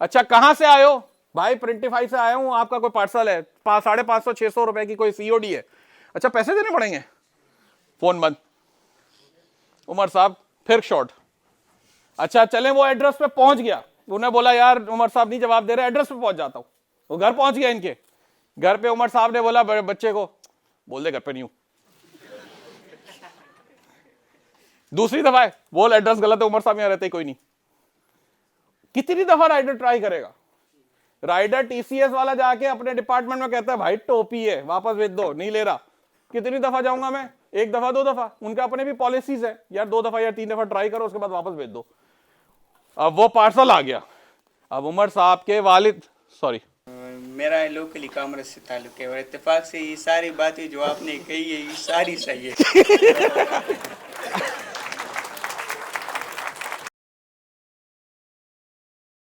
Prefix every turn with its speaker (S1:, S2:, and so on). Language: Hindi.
S1: अच्छा कहां से आए हो? भाई प्रिंटिफाई से आया हूं, आपका कोई पार्सल है, 550-600 रुपए की कोई सीओडी है। अच्छा पैसे देने पड़ेंगे। फोन बंद। उमर साहब फिर शॉर्ट। अच्छा चले, वो एड्रेस पे पहुंच गया, उन्हें बोला यार उमर साहब नहीं जवाब दे रहे, एड्रेस पे पहुंच जाता हूं। वो घर पहुंच गया इनके घर पे। उमर साहब ने बोला बच्चे को बोल दे घर पे नहीं हूं। दूसरी दफा है, बोल एड्रेस गलत है, उमर साहब यहां रहते ही कोई नहीं। कितनी दफा राइडर ट्राई करेगा? राइडर टीसीएस वाला जाके अपने डिपार्टमेंट में कहता है भाई टोपी है वापस भेज दो, नहीं ले रहा। कितनी दफा जाऊंगा मैं? 1 दफा 2 दफा। उनके अपने भी पॉलिसीज है यार, 2 दफा या 3 दफा ट्राई करो उसके बाद वापस भेज दो। अब वो पार्सल आ गया। अब उमर साहब के वालिद, सॉरी
S2: मेरा लोकली कामराज से ताल्लुक है और इत्तेफाक से ये सारी बातें जो आपने कही है ये सारी सही है।